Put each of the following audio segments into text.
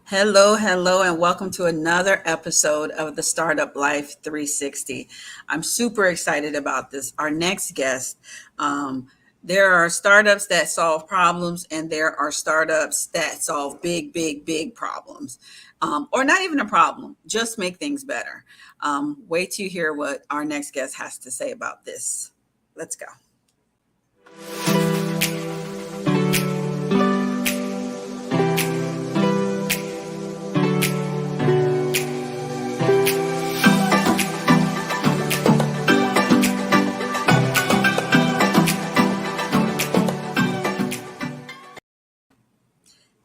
Hello, hello, and welcome to another episode of the Startup Life 360. I'm super excited about this. Our next guest, there are startups that solve problems, and there are startups that solve big, big, big problems, or not even a problem, just make things better. Wait to hear what our next guest has to say about this. Let's go.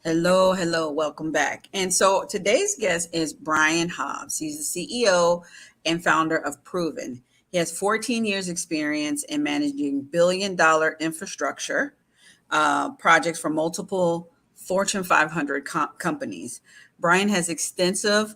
Hello, hello, welcome back. And so today's guest is Brian Hobbs. He's the CEO and founder of Proven. He has 14 years experience in managing billion-dollar infrastructure projects for multiple Fortune 500 companies. Brian has extensive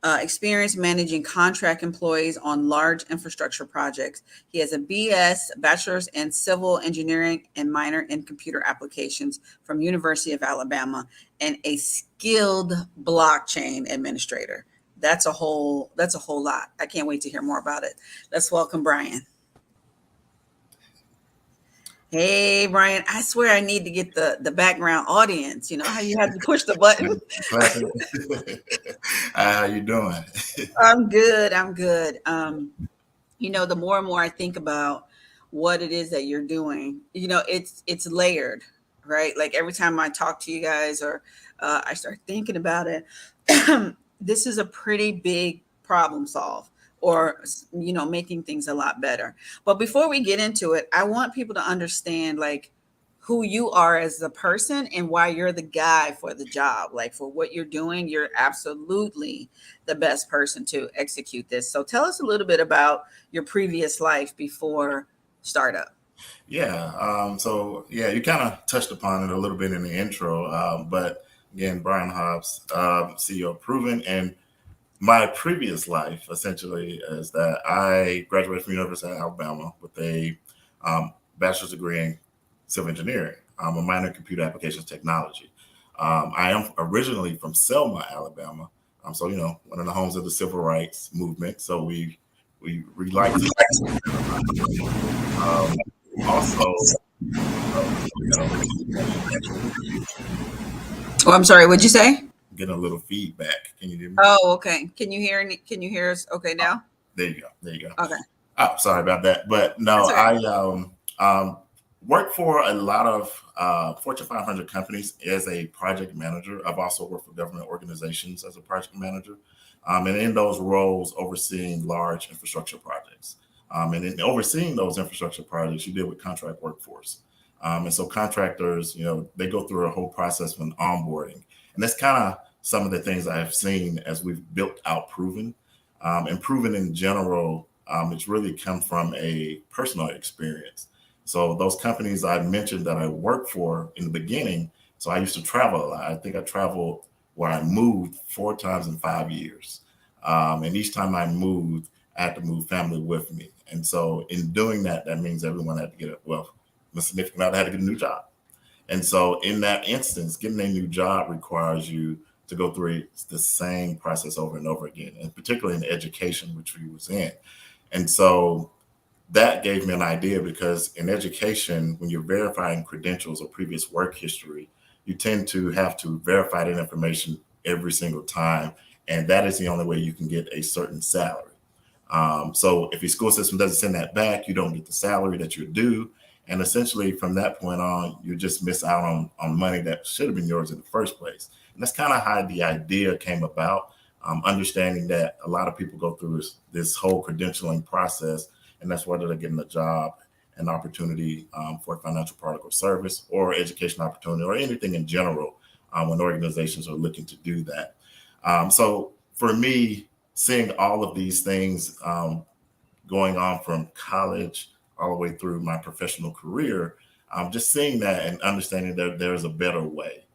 experience managing contract employees on large infrastructure projects. He has a BS, bachelor's in civil engineering and minor in computer applications from University of Alabama, and a skilled blockchain administrator. That's a whole lot. I can't wait to hear more about it. Let's welcome Brian. Hey Brian, I swear I need to get the background audience. You know how you have to push the button? How you doing? I'm good. I'm good. The more and more I think about what it is that you're doing, it's layered, right? Like every time I talk to you guys or I start thinking about it, this is a pretty big problem solve or making things a lot better. But before we get into it, I want people to understand like who you are as a person and why you're the guy for the job. Like for what you're doing, you're absolutely the best person to execute this. So tell us a little bit about your previous life before startup. You kind of touched upon it a little bit in the intro, but again, Brian Hobbs, CEO of Proven, and my previous life essentially is that I graduated from University of Alabama with a bachelor's degree in civil engineering, a minor in computer applications technology. I am originally from Selma, Alabama. One of the homes of the civil rights movement. So we like to um, also. Oh, I'm sorry. What'd you say? Getting a little feedback. Can you hear me? Oh, okay. Can you hear us? Okay, now. There you go. There you go. Okay. Oh, sorry about that. But no, That's I work for a lot of Fortune 500 companies as a project manager. I've also worked for government organizations as a project manager. And in those roles, overseeing large infrastructure projects. And in overseeing those infrastructure projects, you deal with contract workforce. And so contractors, they go through a whole process when onboarding. And that's kind of some of the things I've seen as we've built out Proven. And Proven in general, it's really come from a personal experience. So those companies I mentioned that I worked for in the beginning, so I used to travel a lot. I think I traveled where I moved 4 times in 5 years. And each time I moved, I had to move family with me. And so in doing that, that means everyone had to the significant other had to get a new job. And so in that instance, getting a new job requires you to go through the same process over and over again, and particularly in education, which we was in. And so that gave me an idea because in education, when you're verifying credentials or previous work history, you tend to have to verify that information every single time. And that is the only way you can get a certain salary. So if your school system doesn't send that back, you don't get the salary that you're due. And essentially from that point on, you just miss out on money that should have been yours in the first place. And that's kind of how the idea came about, understanding that a lot of people go through this whole credentialing process, and that's whether they're getting a job, an opportunity for a financial product or service, or education opportunity, or anything in general when organizations are looking to do that. So for me, seeing all of these things going on from college all the way through my professional career, just seeing that and understanding that there's a better way.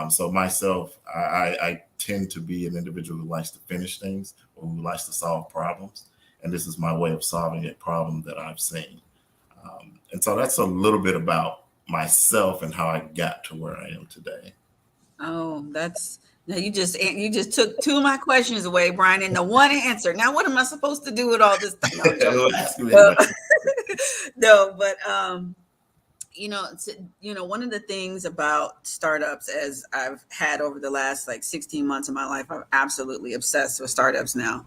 So myself, I tend to be an individual who likes to finish things or who likes to solve problems. And this is my way of solving a problem that I've seen. And so that's a little bit about myself and how I got to where I am today. Oh, that's now you just took two of my questions away, Brian, and the one answer. Now, what am I supposed to do with all this stuff? No, I'm Well, joking. ask me Uh, anyway. no, but one of the things about startups, as I've had over the last like 16 months of my life, I'm absolutely obsessed with startups now,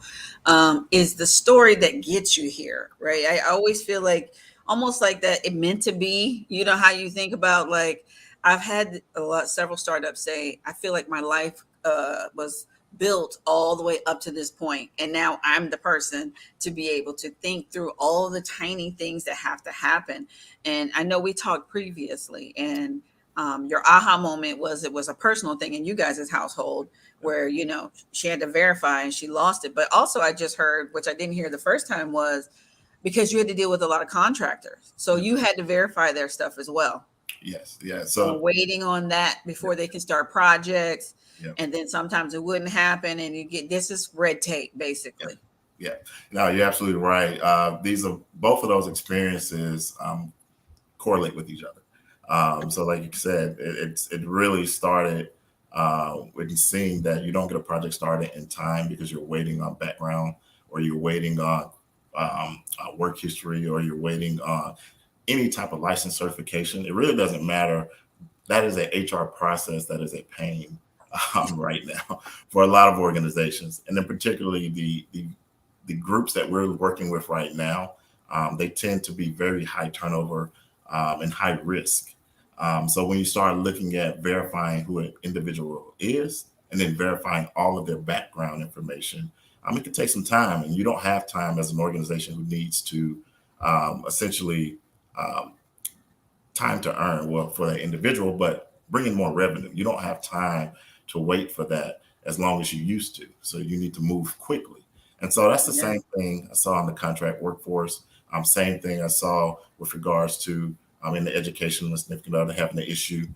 is the story that gets you here, right? I always feel like almost like that it meant to be. You know how you think about like I've had several startups say, I feel like my life was built all the way up to this point, and now I'm the person to be able to think through all the tiny things that have to happen. And I know we talked previously, and your aha moment was it was a personal thing in you guys' household where she had to verify and she lost it. But also, I just heard, which I didn't hear the first time, was because you had to deal with a lot of contractors, so you had to verify their stuff as well. Yes, yeah. And So, waiting on that yeah, before they can start projects, yeah, and then sometimes it wouldn't happen, and you get this is red tape yeah, basically. yeah. No, you're absolutely right. These are both of those experiences correlate with each other. So, like you said, it really started with seeing that you don't get a project started in time because you're waiting on background, or you're waiting on work history, or you're waiting on any type of license certification. It really doesn't matter. That is an HR process that is a pain right now for a lot of organizations, and then particularly the groups that we're working with right now. They tend to be very high turnover and high risk. So when you start looking at verifying who an individual is and then verifying all of their background information, it can take some time, and you don't have time as an organization who needs to essentially um, time to earn well for that individual, but bringing more revenue. You don't have time to wait for that as long as you used to. So you need to move quickly. And so that's the Yeah. same thing I saw in the contract workforce. Same thing I saw with regards to in the education and significant other having the issue.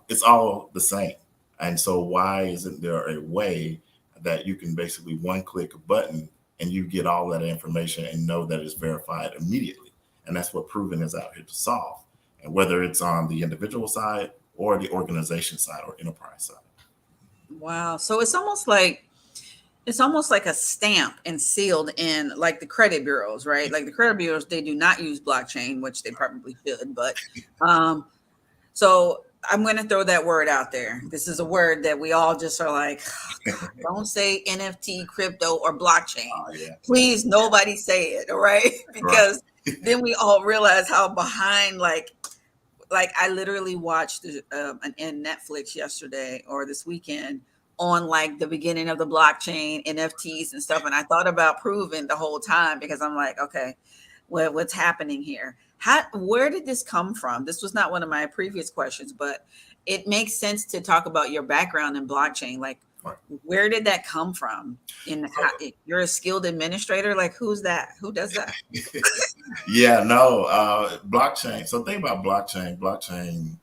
It's all the same. And so why isn't there a way that you can basically one click a button and you get all that information and know that it's verified immediately? And that's what Proven is out here to solve, and whether it's on the individual side or the organization side or enterprise side. Wow. So it's almost like a stamp and sealed in like the credit bureaus, right? Like the credit bureaus, they do not use blockchain, which they probably should. But um, so I'm going to throw that word out there. This is a word that we all just are like, oh, God, don't say NFT, crypto, or blockchain. Oh yeah, Please, nobody say it, all right? right. Because then we all realize how behind, like I literally watched in Netflix yesterday or this weekend on like the beginning of the blockchain NFTs and stuff, and I thought about Proven the whole time because I'm like, okay, what's happening here? Where did this come from? This was not one of my previous questions, but it makes sense to talk about your background in blockchain. Like, Right. where did that come from? In So, how, you're a skilled administrator. Like, who's that? Who does that? yeah, no, blockchain. So think about blockchain. Blockchain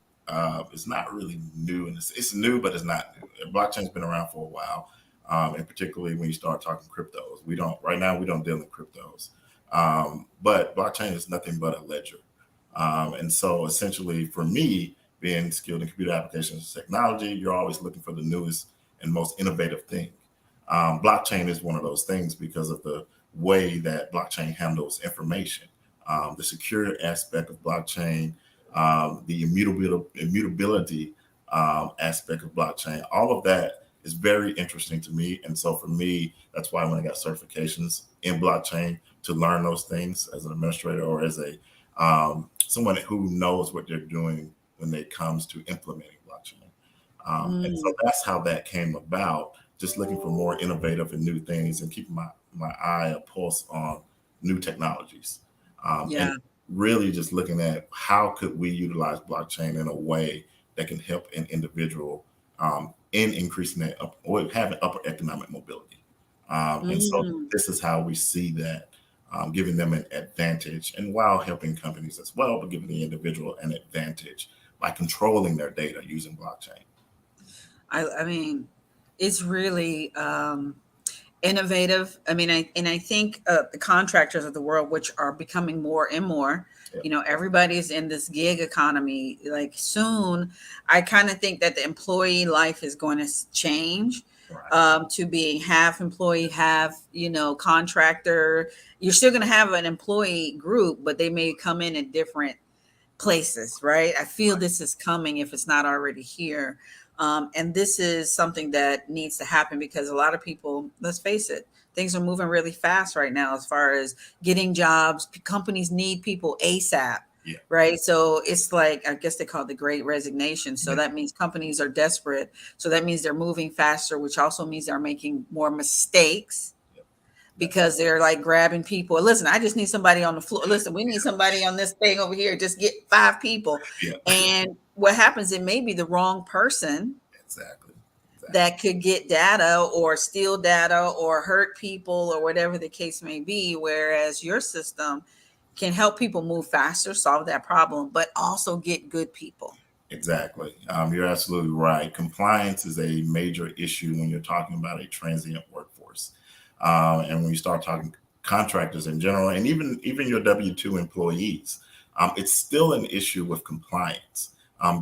is not really new, and it's new, but it's not new. Blockchain's been around for a while, and particularly when you start talking cryptos. We don't right now. We don't deal in cryptos, but blockchain is nothing but a ledger. And so essentially, for me, being skilled in computer applications and technology, you're always looking for the newest and most innovative thing. Blockchain is one of those things because of the way that blockchain handles information, the secure aspect of blockchain, the immutability aspect of blockchain. All of that is very interesting to me. And so for me, that's why when I got certifications in blockchain to learn those things as an administrator or as a someone who knows what they're doing when it comes to implementing blockchain. And so Mm, that's how that came about. Just looking for more innovative and new things, and keeping my eye a pulse on new technologies, and yeah. really just looking at how could we utilize blockchain in a way that can help an individual in increasing that up or having upper economic mobility. And so Mm. this is how we see that, giving them an advantage, and while helping companies as well, but giving the individual an advantage by controlling their data using blockchain. I mean, it's really innovative. I mean, I think the contractors of the world, which are becoming more and more, Yeah. Everybody's in this gig economy. Like soon, I kind of think that the employee life is going to change Right. to being half employee, half, contractor. You're still going to have an employee group, but they may come in at different places, right? I feel Right. this is coming if it's not already here. And this is something that needs to happen because a lot of people, let's face it, things are moving really fast right now as far as getting jobs. Companies need people ASAP, Yeah. right? So it's like, I guess they call it the great resignation. So Yeah. that means companies are desperate. So that means they're moving faster, which also means they're making more mistakes Yeah. That's because they're like grabbing people. Listen, I just need somebody on the floor. Listen, we need somebody on this thing over here. Just get 5 people. yeah. And what happens, it may be the wrong person Exactly. Exactly. that could get data or steal data or hurt people or whatever the case may be. Whereas your system can help people move faster, solve that problem, but also get good people. Exactly. You're absolutely right. Compliance is a major issue when you're talking about a transient workforce, and when you start talking contractors in general, and even your W-2 employees, it's still an issue with compliance.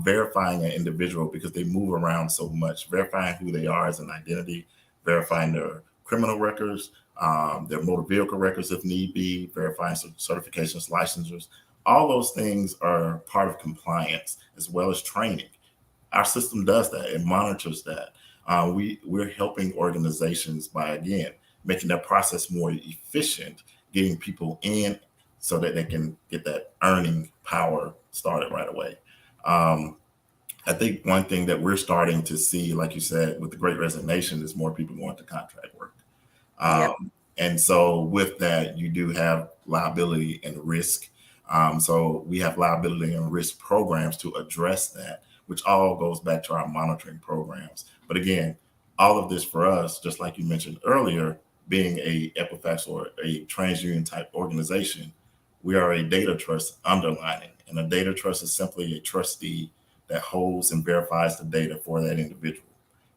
Verifying an individual because they move around so much, verifying who they are as an identity, verifying their criminal records, their motor vehicle records if need be, verifying certifications, licensures, all those things are part of compliance as well as training. Our system does that. It monitors that. We're helping organizations by again making that process more efficient, getting people in so that they can get that earning power started right away. Um, I think one thing that we're starting to see, like you said, with the Great Resignation, is more people going to contract work. Yep. And so with that, you do have liability and risk. So we have liability and risk programs to address that, which all goes back to our monitoring programs. But again, all of this for us, just like you mentioned earlier, being a Equifax or a TransUnion type organization, we are a data trust underlining. And a data trust is simply a trustee that holds and verifies the data for that individual.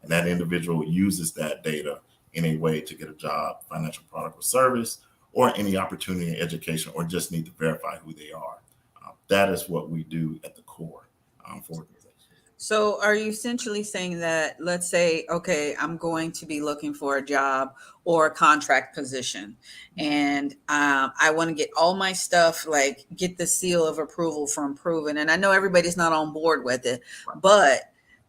And that individual uses that data in a way to get a job, financial product or service, or any opportunity in education, or just need to verify who they are. That is what we do at the core for organizations. So, are you essentially saying that, let's say, okay, I'm going to be looking for a job or a contract position, and I want to get all my stuff, like get the seal of approval from Proven, and I know everybody's not on board with it, Right. but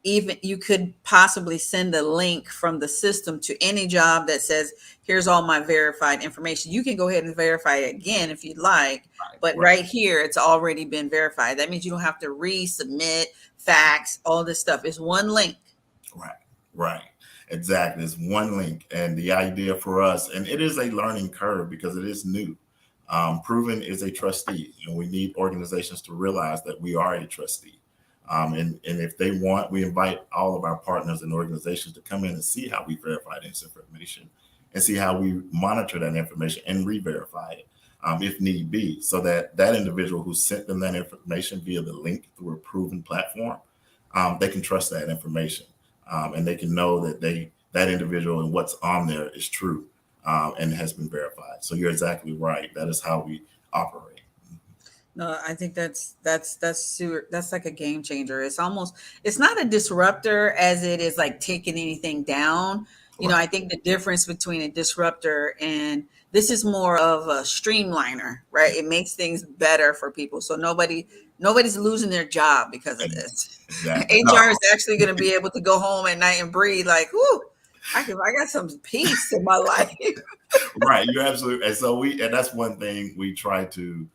even you could possibly send a link from the system to any job that says, "Here's all my verified information." You can go ahead and verify it again if you'd like, but Right. right here, it's already been verified. That means you don't have to resubmit facts, all this stuff. It's one link. Right, right. Exactly. It's one link. And the idea for us, and it is a learning curve because it is new. Proven is a trustee, and we need organizations to realize that we are a trustee. And if they want, we invite all of our partners and organizations to come in and see how we verify this information and see how we monitor that information and re-verify it if need be, so that that individual who sent them that information via the link through a proven platform, they can trust that information, and they can know that that individual and what's on there is true and has been verified. So you're exactly right. That is how we operate. No, I think that's like a game changer. It's almost, it's not a disruptor as it is like taking anything down. Right. I think the difference between a disruptor and this is more of a streamliner, right? It makes things better for people. So nobody's losing their job because of this. Exactly. No, HR is actually going to be able to go home at night and breathe like, "Whoo, I got some peace in my life." right. You're absolutely. And so and that's one thing we try to,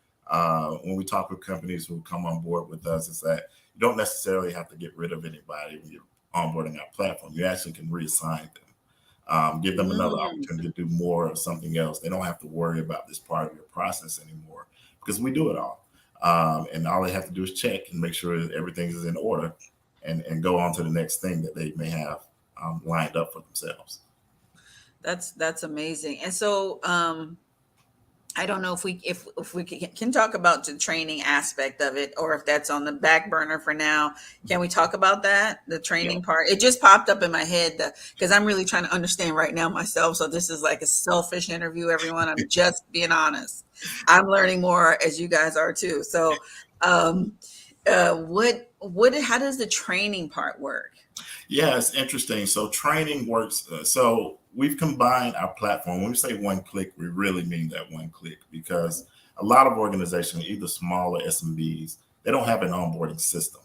when we talk with companies who come on board with us, is that you don't necessarily have to get rid of anybody when you're onboarding our platform. You actually can reassign them, give them another Mm. opportunity to do more of something else. They don't have to worry about this part of your process anymore because we do it all. And all they have to do is check and make sure that everything is in order and go on to the next thing that they may have lined up for themselves. That's amazing. And so, I don't know if we can talk about the training aspect of it, or if that's on the back burner for now. Can we talk about that, the Yeah. training part? It just popped up in my head because I'm really trying to understand right now myself. So this is like a selfish interview, everyone. I'm just being honest. I'm learning more as you guys are too. So, um, how does the training part work? Yeah, it's interesting. So training works. So we've combined our platform. When we say one click, we really mean that one click because a lot of organizations, either small or SMBs, they don't have an onboarding system.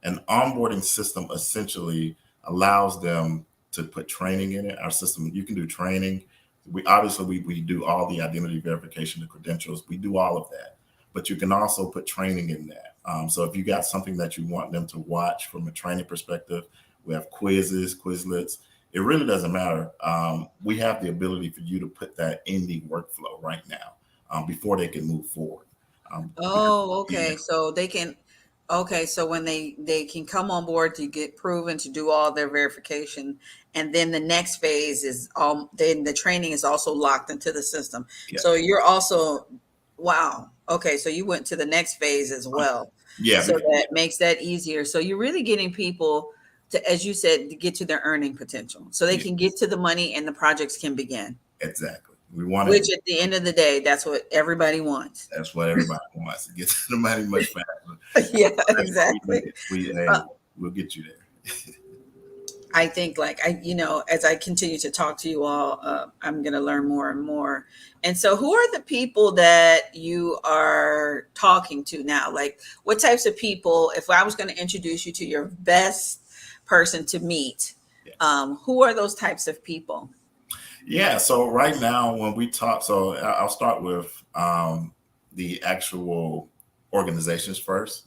An onboarding system essentially allows them to put training in it. Our system, you can do training. We do all the identity verification, the credentials. We do all of that, but you can also put training in that. So if you got something that you want them to watch from a training perspective, we have quizzes, Quizlets. It really doesn't matter. We have the ability for you to put that in the workflow right now before they can move forward. Because Oh, yeah, okay. So they can, okay. So when they can come on board to get proven to do all their verification, and then the next phase is all. Then the training is also locked into the system. yeah, So you're also, wow. Okay, so you went to the next phase as well. yeah, So because, that makes that easier. So you're really getting people to, as you said, to get to their earning potential, so they yeah, can get to the money and the projects can begin. exactly. We want it. Which at the end of the day, that's what everybody wants. That's what everybody wants to get to the money much faster. Yeah, We need exactly. it. Uh, We'll get you there. I think like as I continue to talk to you all, I'm going to learn more and more. And so, who are the people that you are talking to now? Like, what types of people? If I was going to introduce you to your best person to meet, Yeah. who are those types of people? Yeah. So right now, when we talk, so I'll start with the actual organizations first.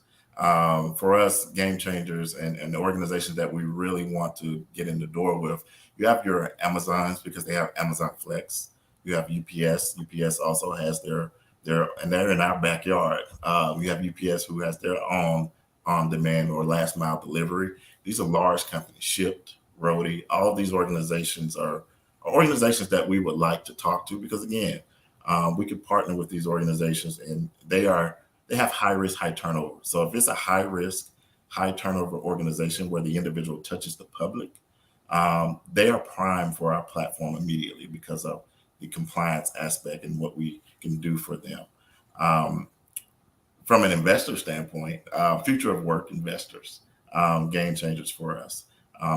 For us, game changers and the organizations that we really want to get in the door with, you have your Amazons because they have Amazon Flex. You have UPS. UPS also has and they're in our backyard. You have UPS who has their own on demand or last mile delivery. These are large companies, Shipped, Roadie. All of these organizations are organizations that we would like to talk to because again, we could partner with these organizations and they have high risk, high turnover. So if it's a high risk, high turnover organization where the individual touches the public, they are prime for our platform immediately because of the compliance aspect and what we can do for them. Um, from an investor standpoint, future of work investors, game changers for us.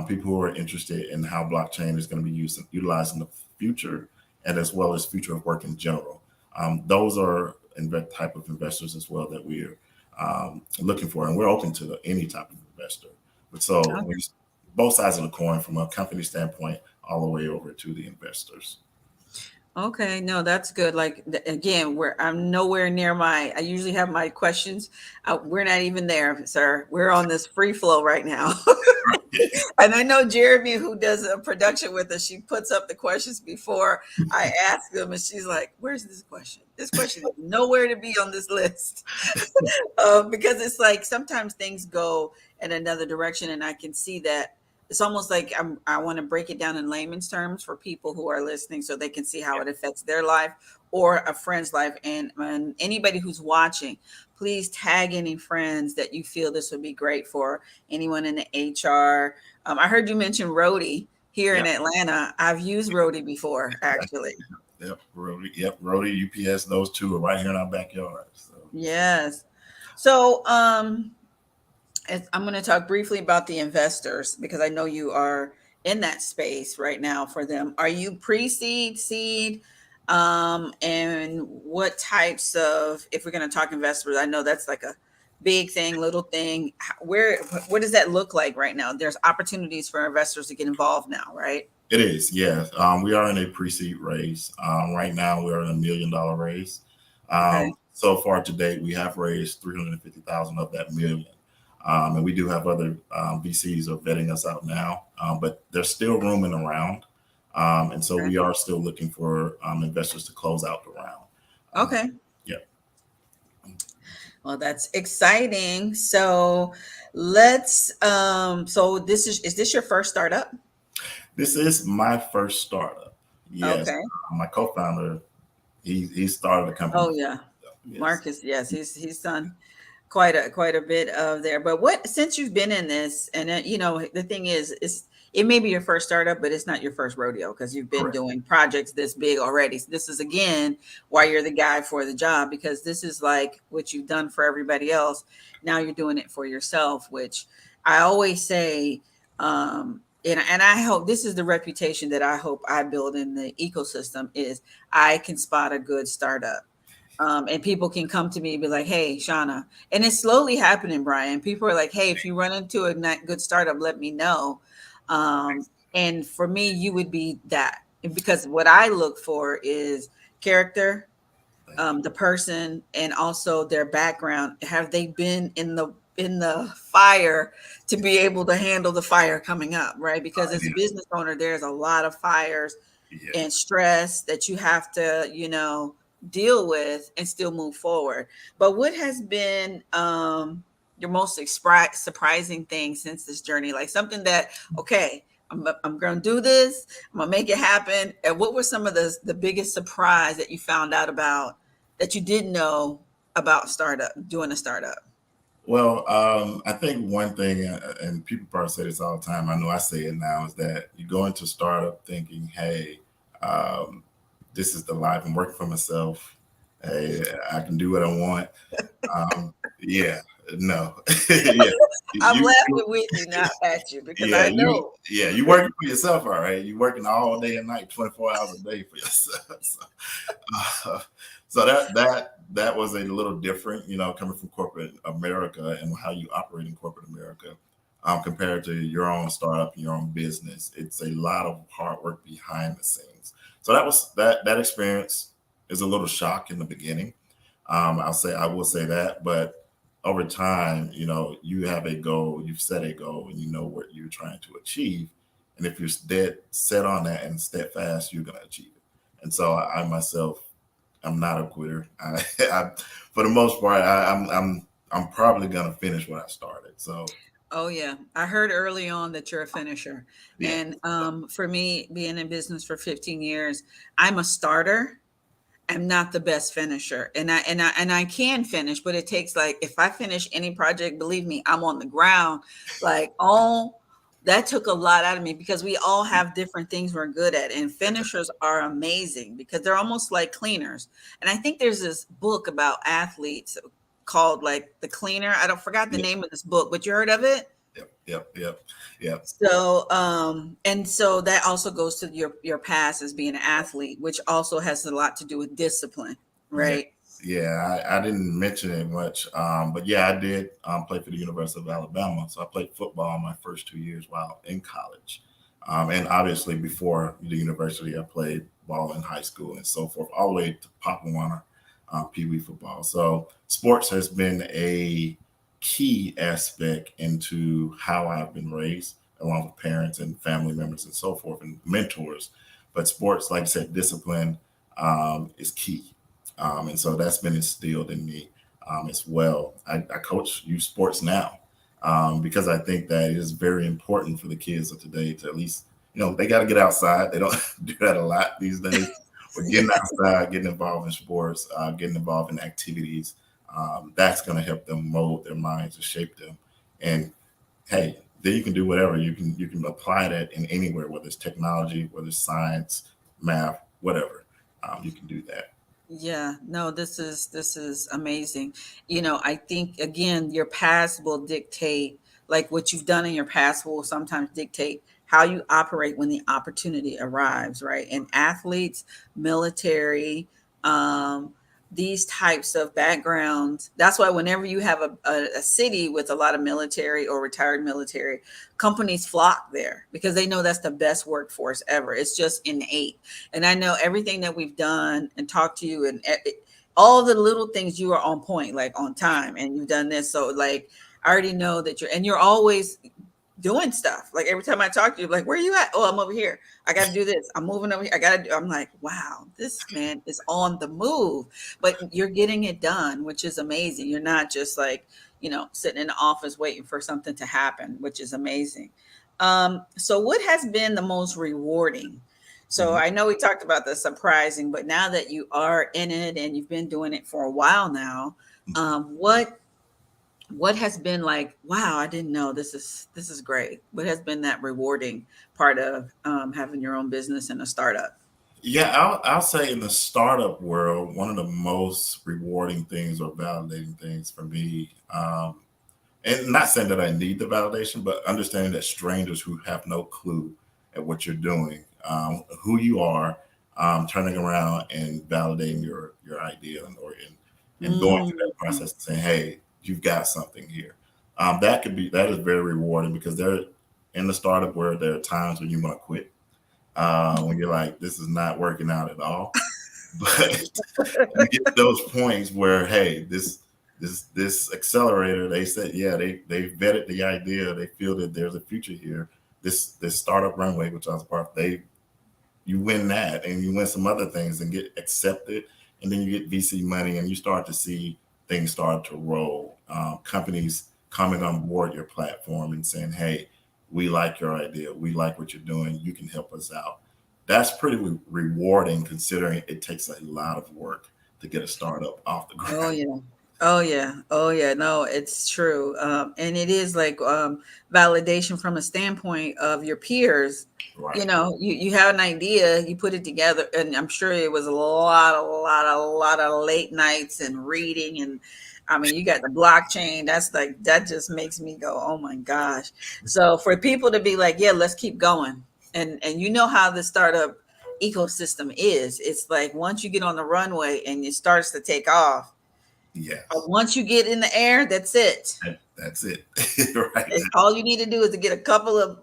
People who are interested in how blockchain is going to be utilized in the future, and as well as future of work in general. Those are type of investors as well that we're looking for, and we're open to any type of investor. But so both sides of the coin, from a company standpoint, all the way over to the investors. Okay, no, that's good. Like again, I'm nowhere near I usually have my questions. We're not even there, sir. We're on this free flow right now. And I know Jeremy, who does a production with us, she puts up the questions before I ask them, and she's like, "Where's this question? This question is nowhere to be on this list." Because it's like sometimes things go in another direction, and I can see that it's almost like I want to break it down in layman's terms for people who are listening, so they can see how it affects their life or a friend's life. And anybody who's watching, please tag any friends that you feel this would be great for. Anyone in the HR. I heard you mention Rody here in Yep. Atlanta. I've used Rody before, actually. Yep. Rody, UPS. Those two are right here in our backyard. So. Yes. So, I'm going to talk briefly about the investors because I know you are in that space right now for them. Are you pre-seed, seed? And what types of, if we're going to talk investors, I know that's like a big thing, little thing. What does that look like right now? There's opportunities for investors to get involved now, right? It is, yes. We are in a pre-seed raise. Right now, we are in $1 million raise. Okay. So far to date, we have raised 350,000 of that million, and we do have other VCs are vetting us out now, but there's still room in the round, and so Okay. we are still looking for investors to close out the round. Um, Okay. yeah, Well, that's exciting. So so is this your first startup? this is my first startup. Yes, Okay. my co-founder He started a company. Oh yeah, Yes, Marcus. Yes, he's done quite a bit of there. But what since you've been in this, and the thing is it may be your first startup, but it's not your first rodeo because you've been correct. doing projects this big already. So this is again why you're the guy for the job, because this is like what you've done for everybody else. Now you're doing it for yourself, which I always say. And I hope this is the reputation that I hope I build in the ecosystem is I can spot a good startup. And people can come to me and be like, "Hey, Shauna," and it's slowly happening, Brian. People are like, "Hey, if you run into a not good startup, let me know." And for me, you would be that, because what I look for is character, Thank you. the person, and also their background. Have they been in the fire to be able to handle the fire coming up, right? Because as a Yeah, business owner, there's a lot of fires and yes. stress that you have to, deal with and still move forward. But what has been your most surprising thing since this journey? Like something that, okay, I'm going to do this, I'm going to make it happen. And what were some of the biggest surprise that you found out about that you didn't know about doing a startup? Well, I think one thing, and people probably say this all the time. I know I say it now, is that you go into startup thinking, "Hey, um, this is the life. I'm working for myself. Hey, I can do what I want." Yeah, no, yeah, I'm you laughing with you, not at you, because yeah, I know. you working for yourself, all right. You working all day and night, 24 hours a day for yourself. Uh, so that was a little different, coming from corporate America and how you operate in corporate America, compared to your own startup, your own business. It's a lot of hard work behind the scenes. So that experience is a little shock in the beginning. I will say that, but over time, you have a goal, you've set a goal, and you know what you're trying to achieve. And if you're dead set on that and steadfast, you're going to achieve it. And so I myself, I'm not a quitter. I for the most part, I'm probably going to finish what I started. So Oh yeah, I heard early on that you're a finisher, yeah, and for me, being in business for 15 years, I'm a starter. I'm not the best finisher, and I can finish, but it takes, like, if I finish any project, believe me, I'm on the ground. Like, oh, that took a lot out of me because we all have different things we're good at, and finishers are amazing because they're almost like cleaners. And I think there's this book about athletes called like The Cleaner. I don't forgot the yeah, name of this book, but you heard of it? yep, yep, So, and so that also goes to your past as being an athlete, which also has a lot to do with discipline, yeah. right? Yeah, I didn't mention it much, but yeah, I did play for the University of Alabama. So I played football my first 2 years while in college, and obviously before the university, I played ball in high school and so forth, all the way to Pop Warner, Pee Wee football. So sports has been a key aspect into how I've been raised, along with parents and family members and so forth, and mentors. But sports, like I said, discipline is key, and so that's been instilled in me as well. I coach youth sports now, because I think that it is very important for the kids of today to at least, they got to get outside. They don't do that a lot these days. But getting Yes. outside, getting involved in sports, getting involved in activities, that's going to help them mold their minds and shape them. And hey, then you can do whatever. You can apply that in anywhere, whether it's technology, whether it's science, math, whatever. You can do that. Yeah, no, this is amazing. I think again, your past will dictate, like what you've done in your past will sometimes dictate how you operate when the opportunity arrives, right? And athletes, military, um, these types of backgrounds. That's why whenever you have a city with a lot of military or retired military, companies flock there because they know that's the best workforce ever. It's just innate. And I know everything that we've done and talked to you, and all the little things, you are on point, like on time, and you've done this. So like, I already know that you're always doing stuff. Like every time I talk to you, like, where are you at? Oh, I'm over here. I got to do this. I'm moving over here. I'm like, wow, this man is on the move, but you're getting it done, which is amazing. You're not just like, sitting in the office waiting for something to happen, which is amazing. So what has been the most rewarding? So Mhm. I know we talked about the surprising, but now that you are in it and you've been doing it for a while now, what has been like, wow, I didn't know this is great. What has been that rewarding part of having your own business and a startup? Yeah, I'll say in the startup world, one of the most rewarding things or validating things for me, and not saying that I need the validation, but understanding that strangers who have no clue at what you're doing, who you are, turning around and validating your idea and going through Mm. that process and saying, "Hey, you've got something here." That is very rewarding because there in the startup where there are times when you want to quit, when you're like, "This is not working out at all," but you get those points where, hey, this accelerator, they said, yeah, they vetted the idea, they feel that there's a future here. This startup runway, which I was part of, they you win that and you win some other things and get accepted, and then you get VC money and you start to see things start to roll. Companies coming on board your platform and saying, hey, we like your idea, we like what you're doing, you can help us out. That's pretty rewarding considering it takes a lot of work to get a startup off the Oh ground. yeah. Oh yeah. Oh yeah. No, it's true. And it is like validation from a standpoint of your peers. You Right. know, you have an idea, you put it together, and I'm sure it was a lot of late nights and reading, and I mean, you got the blockchain. That's like that just makes me go, oh my gosh. So for people to be like, yeah, let's keep going, and you know how the startup ecosystem is. It's like once you get on the runway and it starts to take off, Yes. once you get in the air, that's it. That's it. Right. All you need to do is to get a couple of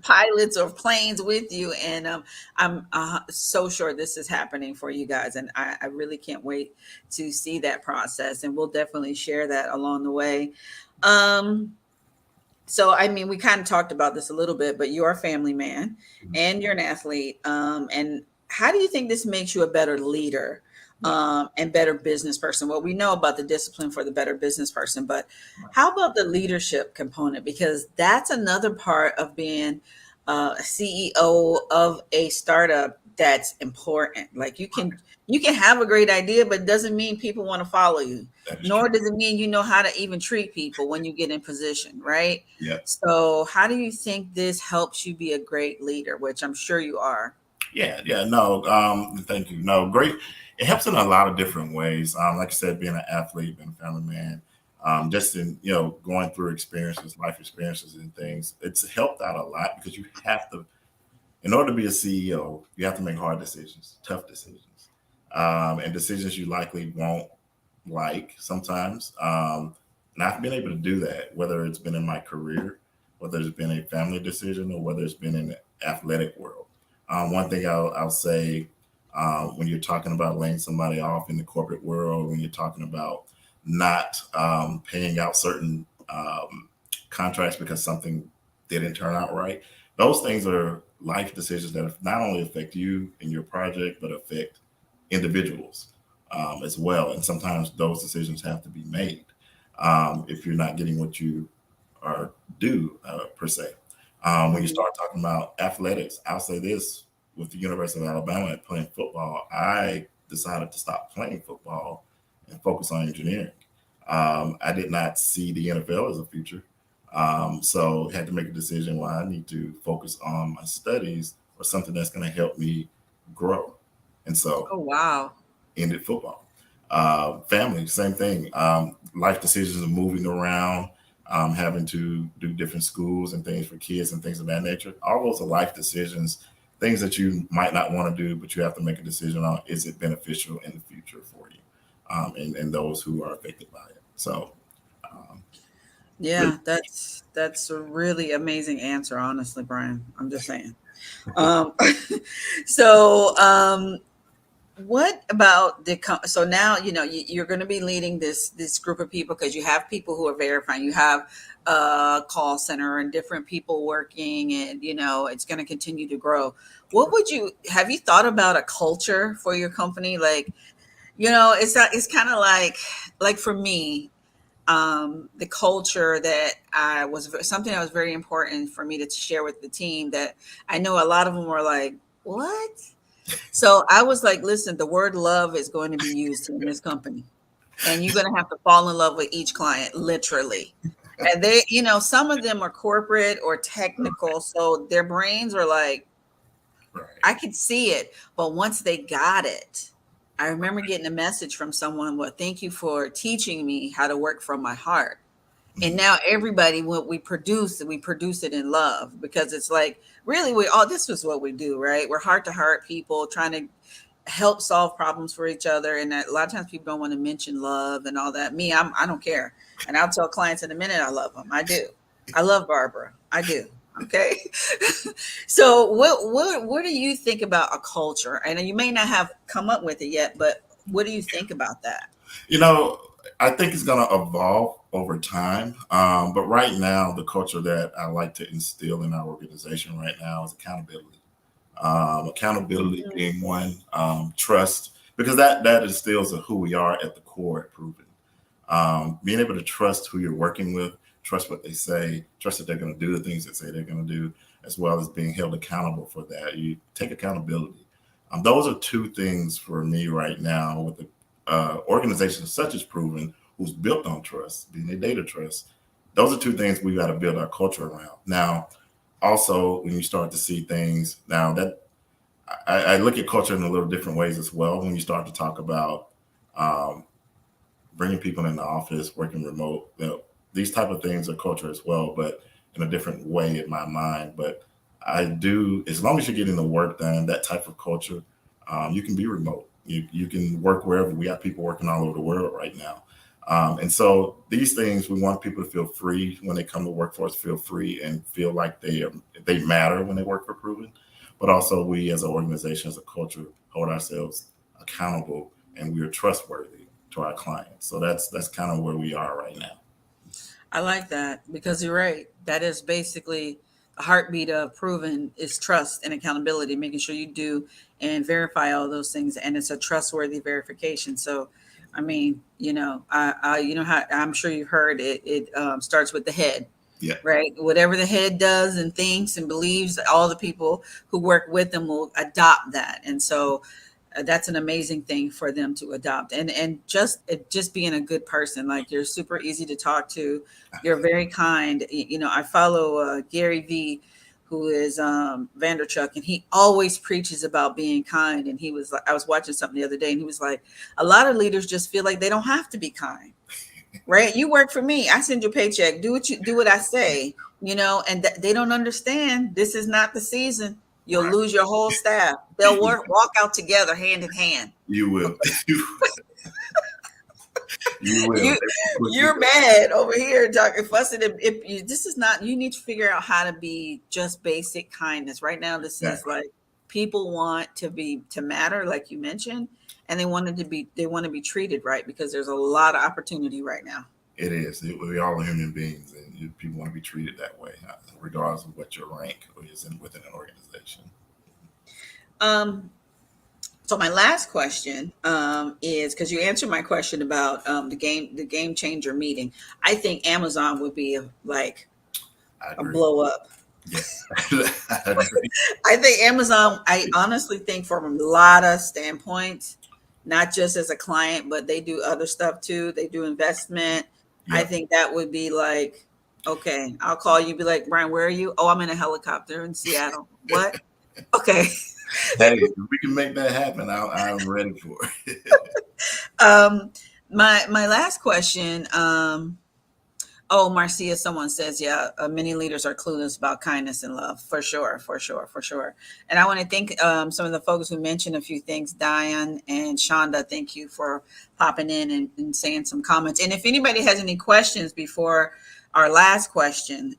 pilots or planes with you, and I'm so sure this is happening for you guys, and I really can't wait to see that process, and we'll definitely share that along the way. Um, so I mean, we kind of talked about this a little bit, but you're a family man and you're an athlete. And how do you think this makes you a better leader and better business person? Well, we know about the discipline for the better business person, but how about the leadership component? Because that's another part of being a CEO of a startup that's important. Like you can have a great idea, but it doesn't mean people want to follow you, That is true. nor does it mean you know how to even treat people when you get in position, right? Yeah. So, how do you think this helps you be a great leader, which I'm sure you are? Yeah, yeah, no, thank you. No, great. It helps in a lot of different ways. Like I said, being an athlete, being a family man, just in going through experiences, life experiences, and things. It's helped out a lot because you have to, in order to be a CEO, you have to make hard decisions, tough decisions, and decisions you likely won't like sometimes. And I've been able to do that, whether it's been in my career, whether it's been a family decision, or whether it's been in the athletic world. One thing I'll say when you're talking about laying somebody off in the corporate world, when you're talking about not paying out certain contracts because something didn't turn out right, those things are life decisions that not only affect you and your project, but affect individuals as well. And sometimes those decisions have to be made if you're not getting what you are due per se. When you Mhm. start talking about athletics, I'll say this: with the University of Alabama playing football, I decided to stop playing football and focus on engineering. I did not see the NFL as a future, so had to make a decision. Well, I need to focus on my studies or something that's going to help me grow. And so Oh, wow. ended football. Family, same thing. Life decisions of moving around, having to do different schools and things for kids and things of that nature. All those are life decisions, things that you might not want to do, but you have to make a decision on: is it beneficial in the future for you, and those who are affected by it. So, um, really, Yeah, that's a really amazing answer, honestly, Brian. I'm just saying. Um, so, what about so now you're going to be leading this group of people because you have people who are verifying. You have a call center and different people working, and it's going to continue to grow. What would you have you thought about a culture for your company? Like, it's kind of like for me, the culture that something that was very important for me to share with the team, that I know a lot of them were like, What? So I was like, listen, the word love is going to be used in this company, and you're going to have to fall in love with each client, literally. And they, some of them are corporate or technical, so their brains are like, Right. I could see it. But once they got it, I remember getting a message from someone, well, thank you for teaching me how to work from my heart. And Mhm. now everybody, what we produce it in love, because it's like, really, we all, this was what we do, right? We're heart to heart people trying to help solve problems for each other. And a lot of times people don't want to mention love and all that. Me, I don't care. And I'll tell clients in a minute I love them. I do. I love Barbara. I do. Okay. So what do you think about a culture? I know you may not have come up with it yet, but what do you think about that? You know, I think it's going to evolve over time. But right now, the culture that I like to instill in our organization right now is accountability. Accountability Mhm. being one, trust, because that instills who we are at the core at Proven. Being able to trust who you're working with, trust what they say, trust that they're going to do the things that say they're going to do, as well as being held accountable for that. You take accountability. Those are two things for me right now with the organization such as Proven, who's built on trust, being a data trust. Those are two things we got to build our culture around. Now, also, when you start to see things now that I look at culture in a little different ways as well. When you start to talk about um, bringing people in the office, working remote, these type of things are culture as well, but in a different way in my mind. But I do, as long as you're getting the work done, that type of culture, you can be remote. You can work wherever. We have people working all over the world right now. And so these things, we want people to feel free when they come to work for us, feel free and feel like they matter when they work for Proven. But also, we as an organization, as a culture, hold ourselves accountable and we are trustworthy to our clients. So that's kind of where we are right now. I like that because you're right. That is basically the heartbeat of proven is trust and accountability, making sure you do and verify all those things, and it's a trustworthy verification. So, I mean, how I'm sure you've heard it. It starts with the head, Yeah, right? Whatever the head does and thinks and believes, all the people who work with them will adopt that. And so, that's an amazing thing for them to adopt, and just being a good person, like you're super easy to talk to, you're very kind. I follow Gary V, who is Vanderchuck, and he always preaches about being kind. And he was like, I was watching something the other day, and he was like, a lot of leaders just feel like they don't have to be kind, right? You work for me, I send you a paycheck, do what I say, and they don't understand this is not the season. You'll right. lose your whole staff. They'll walk out together hand in hand. You will. You will. you They will quickly you're go. mad over here talking fussing. If you, this is not, you need to figure out how to be just basic kindness right now. This is Exactly. like, people want to matter, like you mentioned, and they want to be treated right, because there's a lot of opportunity right now. It is. We all are human beings, and people want to be treated that way, regardless of what your rank is within an organization. um So my last question is, because you answered my question about the game changer meeting. I think Amazon would be like I a agree. blow up. Yeah, I agree. I think Amazon. I honestly think from a lot of standpoints, not just as a client, but they do other stuff too. They do investment. I Yep. think that would be like, okay, I'll call you. Be like, Brian, where are you? Oh, I'm in a helicopter in Seattle. What? Okay. Hey, if we can make that happen, I'm ready for it. um, my last question. Oh, Marcia, someone says, yeah, many leaders are clueless about kindness and love. For sure, for sure, for sure. And I want to thank some of the folks who mentioned a few things. Diane and Shonda, thank you for popping in and saying some comments. And if anybody has any questions before our last question,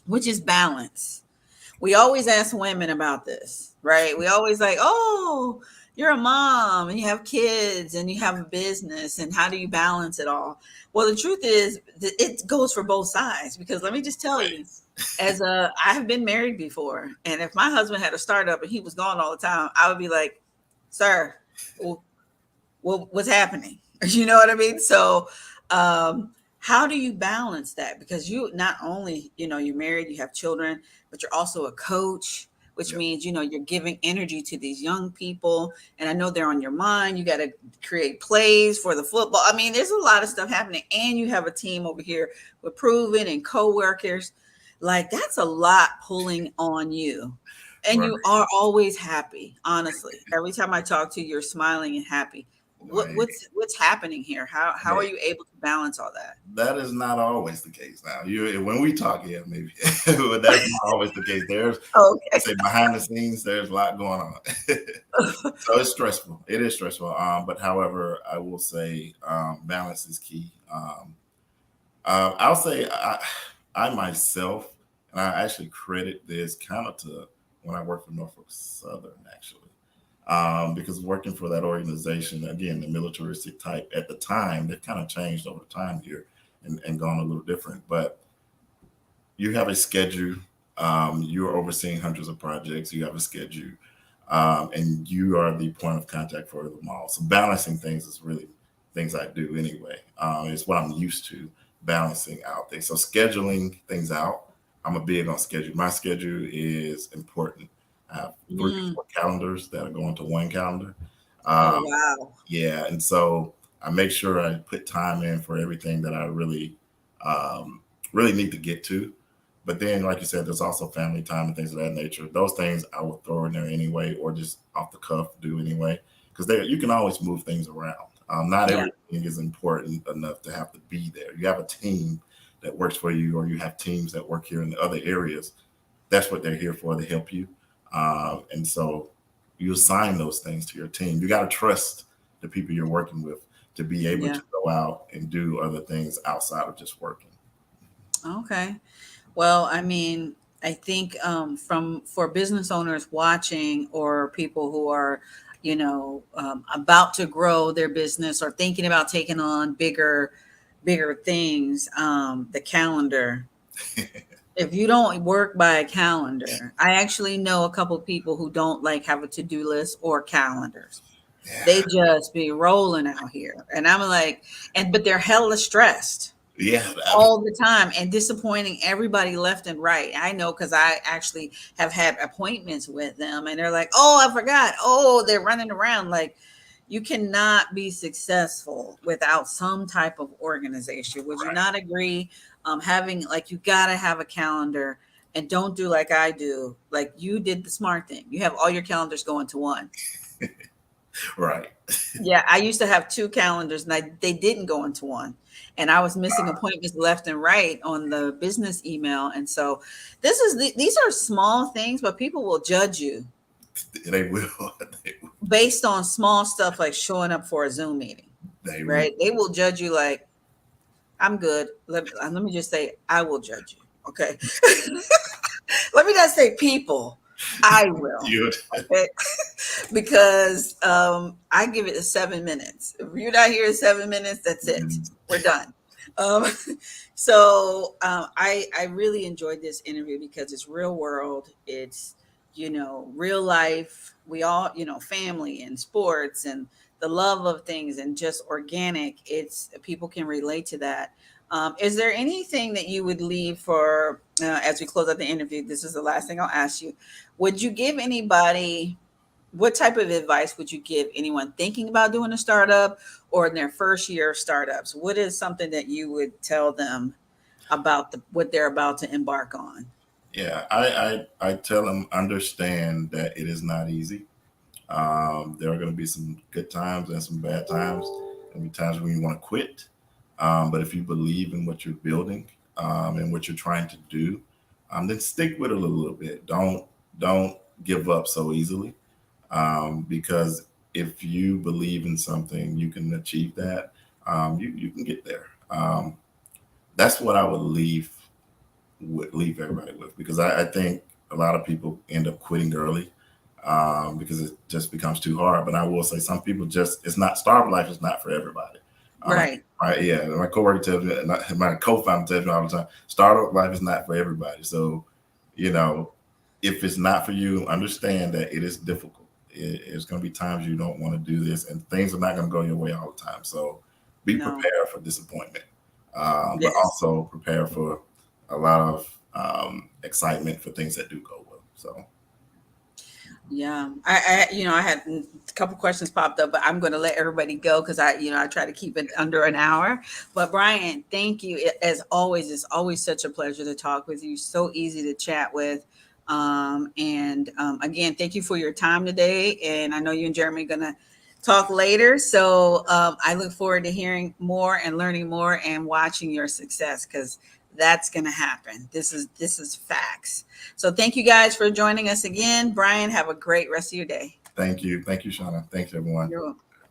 which is balance, we always ask women about this, right? We always like, oh, you're a mom and you have kids and you have a business, and how do you balance it all? Well, the truth is that it goes for both sides, because let me just tell Right. you, I have been married before, and if my husband had a startup and he was gone all the time, I would be like, sir, what's happening? You know what I mean? So, how do you balance that? Because you not only, you're married, you have children, but you're also a coach. which Yeah. means, you're giving energy to these young people. And I know they're on your mind. You got to create plays for the football. I mean, there's a lot of stuff happening. And you have a team over here with Proven and co-workers. Like, that's a lot pulling on you. And Right. you are always happy, honestly. Every time I talk to you, you're smiling and happy. What, Like, what's happening here? How are hey, you able to balance all that? that is not always the case. Now, you when we talk, yeah, maybe, but that's not always the case. There's, I Okay. say, behind the scenes, there's a lot going on. So it's stressful. It is stressful. But however, I will say balance is key. I'll say I myself, and I actually credit this kind of to when I worked for Norfolk Southern, actually. Because working for that organization, again, the militaristic type at the time, they've kind of changed over time here and gone a little different. But you have a schedule. You're overseeing hundreds of projects. You have a schedule, and you are the point of contact for them all. So balancing things is really things I do anyway. It's what I'm used to balancing out things. So scheduling things out. I'm a big on schedule. My schedule is important. I have three or Mm. four calendars that are going to one calendar. Oh, Um, wow. yeah, and so I make sure I put time in for everything that I um, really need to get to. But then, like you said, there's also family time and things of that nature. Those things I will throw in there anyway, or just off the cuff do anyway, because you can always move things around. Not Yeah. everything is important enough to have to be there. You have a team that works for you, or you have teams that work here in the other areas. That's what they're here for, to help you. And so you assign those things to your team. You got to trust the people you're working with to be able Yeah. to go out and do other things outside of just working. Okay. Well, I mean, I think from for business owners watching or people who are, about to grow their business or thinking about taking on bigger things, the calendar. If you don't work by a calendar, I actually know a couple people who don't like have a to-do list or calendars. They Yeah, just be rolling out here, and I'm like, but they're hella stressed yeah, all the time and disappointing everybody left and right. I know because I actually have had appointments with them and they're like, oh, I forgot. Oh, they're running around. Like, you cannot be successful without some type of organization. Would you right, not agree? Having, like, you got to have a calendar, and don't do like I do. Like, you did the smart thing. You have all your calendars going to one. right. Yeah, I used to have 2 calendars and they didn't go into one. And I was missing appointments left and right on the business email. And so these are small things, but people will judge you They will. They, based on small stuff like showing up for a Zoom meeting, they really. right? They will judge you like, I'm good. Let me just say, I will judge you. Okay. Let me not say people. I will. You. Okay. Because I give it 7 minutes. If you're not here in 7 minutes, that's it. We're done. Um, I really enjoyed this interview because it's real world. It's, real life. We all, family and sports and the love of things and just organic. It's people can relate to that. Is there anything that you would leave for as we close out the interview? This is the last thing I'll ask you. Would you give anybody what type of advice would you give anyone thinking about doing a startup or in their first year of startups? What is something that you would tell them about what they're about to embark on? Yeah, I tell them, understand that it is not easy. There are going to be some good times and some bad times. There'll be times when you want to quit. But if you believe in what you're building and what you're trying to do, then stick with it a little bit. Don't give up so easily, because if you believe in something, you can achieve that. You can get there. That's what I would leave everybody with, because I think a lot of people end up quitting early because it just becomes too hard. But I will say some people just, it's not, startup life is not for everybody. Um, Right. yeah, my coworker tells me, my co-founder tells me all the time, startup life is not for everybody. So, you know, if it's not for you, understand that it is difficult. It's going to be times you don't want to do this, and things are not going to go your way all the time. So, be No. prepared for disappointment, but Yes. also prepare for a lot of excitement for things that do go well. So, Yeah, I had a couple questions popped up, but I'm going to let everybody go because I try to keep it under an hour. But Brian, thank you. As always, it's always such a pleasure to talk with you. So easy to chat with. And again, thank you for your time today. And I know you and Jeremy are going to talk later. So I look forward to hearing more and learning more and watching your success because that's going to happen. This is facts. So thank you guys for joining us again. Brian, have a great rest of your day. Thank you. Thank you, Shauna. Thanks, everyone. You're welcome.